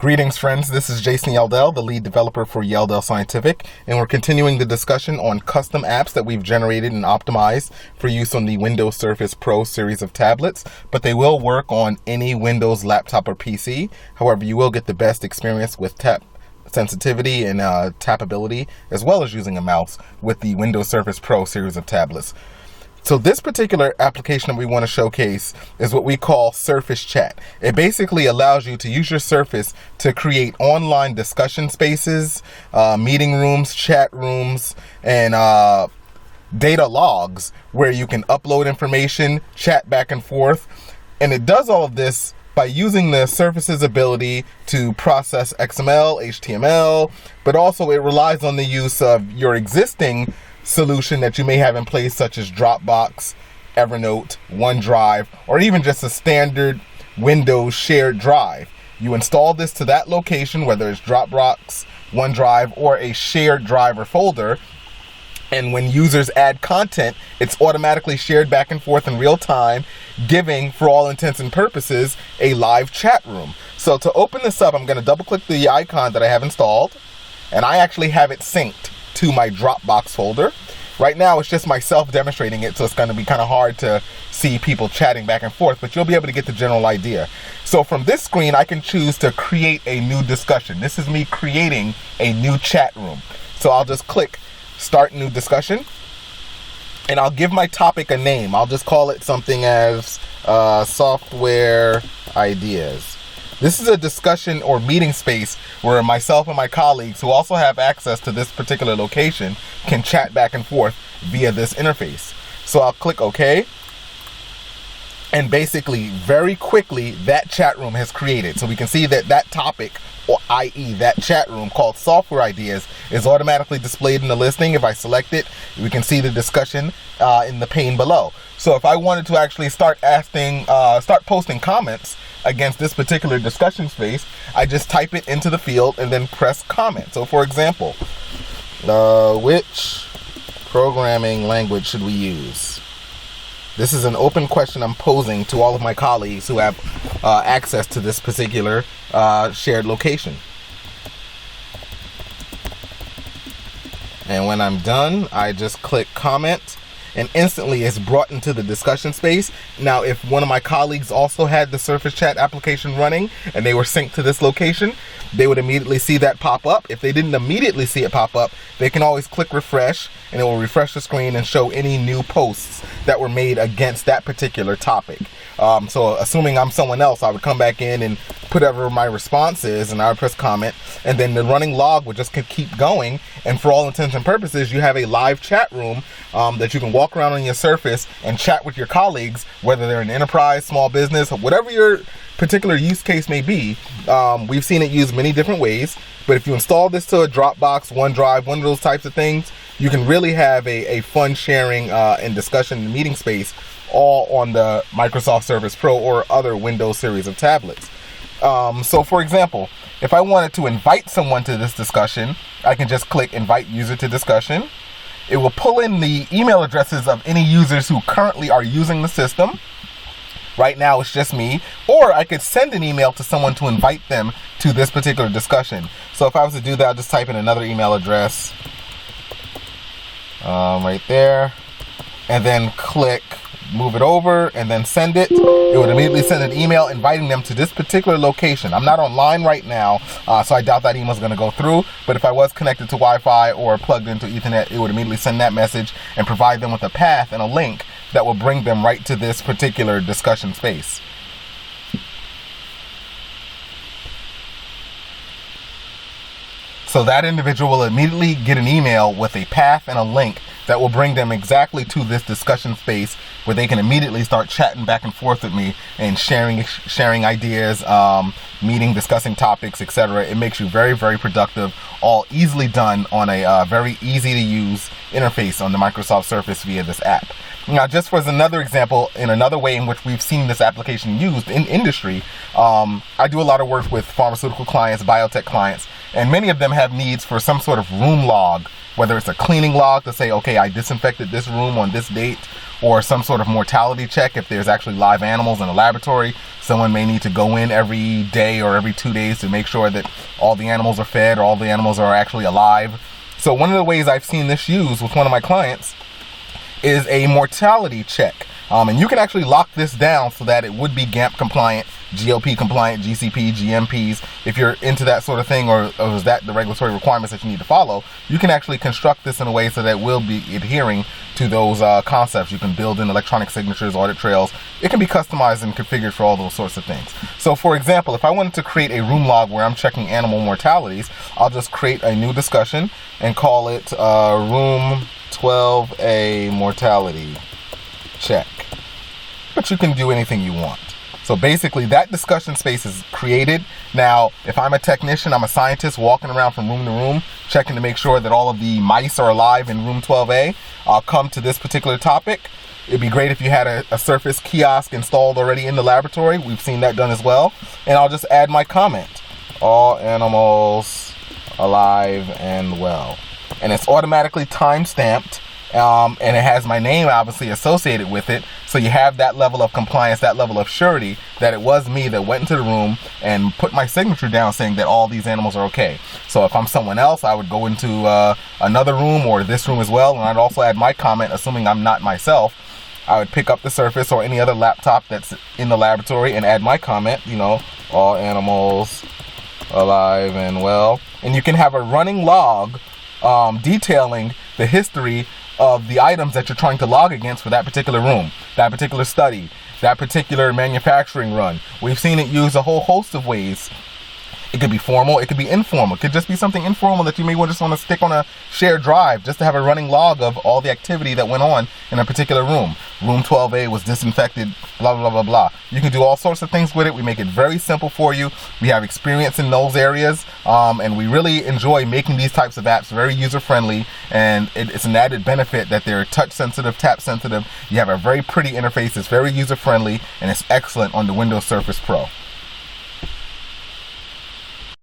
Greetings, friends. This is Jason Yeldell, the lead developer for Yeldell Scientific, and we're continuing the discussion on custom apps that we've generated and optimized for use on the Windows Surface Pro series of tablets, but they will work on any Windows laptop or PC. However, you will get the best experience with tap sensitivity and tappability, as well as using a mouse with the Windows Surface Pro series of tablets. So this particular application that we want to showcase is what we call Surface Chat. It basically allows you to use your Surface to create online discussion spaces, meeting rooms, chat rooms, and data logs where you can upload information, chat back and forth. And it does all of this by using the Surface's ability to process XML, HTML, but also it relies on the use of your existing solution that you may have in place, such as Dropbox, Evernote, OneDrive, or even just a standard Windows shared drive. You install this to that location, whether it's Dropbox, OneDrive, or a shared drive or folder, and when users add content, it's automatically shared back and forth in real time, giving, for all intents and purposes, a live chat room. So to open this up, I'm going to double click the icon that I have installed, and I actually have it synced to my Dropbox folder. Right now it's just myself demonstrating it, so it's going to be kind of hard to see people chatting back and forth, but you'll be able to get the general idea. So from this screen I can choose to create a new discussion. This is me creating a new chat room. So I'll just click Start New Discussion, and I'll give my topic a name. I'll just call it something as software ideas. This is a discussion or meeting space where myself and my colleagues, who also have access to this particular location, can chat back and forth via this interface. So I'll click OK. And basically, very quickly, that chat room has created. So we can see that that topic, or i.e. that chat room called Software Ideas, is automatically displayed in the listing. If I select it, we can see the discussion in the pane below. So if I wanted to actually start posting comments against this particular discussion space, I just type it into the field and then press comment. So for example, which programming language should we use? This is an open question I'm posing to all of my colleagues who have access to this particular shared location. And when I'm done, I just click comment, and instantly it's brought into the discussion space. Now, if one of my colleagues also had the Surface Chat application running and they were synced to this location, they would immediately see that pop up. If they didn't immediately see it pop up, they can always click refresh, and it will refresh the screen and show any new posts that were made against that particular topic. So assuming I'm someone else, I would come back in and put whatever my response is, and I would press comment, and then the running log would just keep going. And for all intents and purposes, you have a live chat room that you can walk around on your Surface and chat with your colleagues, whether they're an enterprise, small business, whatever your particular use case may be. We've seen it used many different ways, but if you install this to a Dropbox, OneDrive, one of those types of things, you can really have a fun sharing and discussion and meeting space all on the Microsoft Surface Pro or other Windows series of tablets. So for example, if I wanted to invite someone to this discussion, I can just click Invite User to Discussion. It will pull in the email addresses of any users who currently are using the system. Right now it's just me, or I could send an email to someone to invite them to this particular discussion. So if I was to do that, I'll just type in another email address right there, and then click move it over and then send it. It would immediately send an email inviting them to this particular location. I'm not online right now, so I doubt that email is going to go through, but if I was connected to Wi-Fi or plugged into Ethernet, it would immediately send that message and provide them with a path and a link that will bring them right to this particular discussion space. So that individual will immediately get an email with a path and a link that will bring them exactly to this discussion space, where they can immediately start chatting back and forth with me and sharing ideas, meeting, discussing topics, etc. It makes you very, very productive, all easily done on a very easy to use interface on the Microsoft Surface via this app. Now, just for another example, in another way in which we've seen this application used in industry, I do a lot of work with pharmaceutical clients, biotech clients, and many of them have needs for some sort of room log, whether it's a cleaning log to say, okay, I disinfected this room on this date, or some sort of mortality check. If there's actually live animals in a laboratory, someone may need to go in every day or every 2 days to make sure that all the animals are fed or all the animals are actually alive. So one of the ways I've seen this used with one of my clients is a mortality check. And you can actually lock this down so that it would be GAMP compliant, GLP compliant, GCP, GMPs. If you're into that sort of thing, or is that the regulatory requirements that you need to follow, you can actually construct this in a way so that it will be adhering to those concepts. You can build in electronic signatures, audit trails. It can be customized and configured for all those sorts of things. So for example, if I wanted to create a room log where I'm checking animal mortalities, I'll just create a new discussion and call it room 12A mortality check. But you can do anything you want. So basically that discussion space is created. Now, if I'm a technician, I'm a scientist walking around from room to room, checking to make sure that all of the mice are alive in room 12A, I'll come to this particular topic. It'd be great if you had a Surface kiosk installed already in the laboratory. We've seen that done as well. And I'll just add my comment. All animals alive and well. And it's automatically time-stamped. And it has my name obviously associated with it, so you have that level of compliance, that level of surety that it was me that went into the room and put my signature down saying that all these animals are okay. So if I'm someone else, I would go into another room or this room as well, and I'd also add my comment, assuming I'm not myself. I would pick up the Surface or any other laptop that's in the laboratory and add my comment, you know, all animals alive and well. And you can have a running log detailing the history of the items that you're trying to log against for that particular room, that particular study, that particular manufacturing run. We've seen it used a whole host of ways. It could be formal, it could be informal. It could just be something informal that you may just want to stick on a shared drive just to have a running log of all the activity that went on in a particular room. Room 12A was disinfected, blah, blah, blah, blah. You can do all sorts of things with it. We make it very simple for you. We have experience in those areas, and we really enjoy making these types of apps very user-friendly, and it's an added benefit that they're touch-sensitive, tap-sensitive. You have a very pretty interface. It's very user-friendly, and it's excellent on the Windows Surface Pro.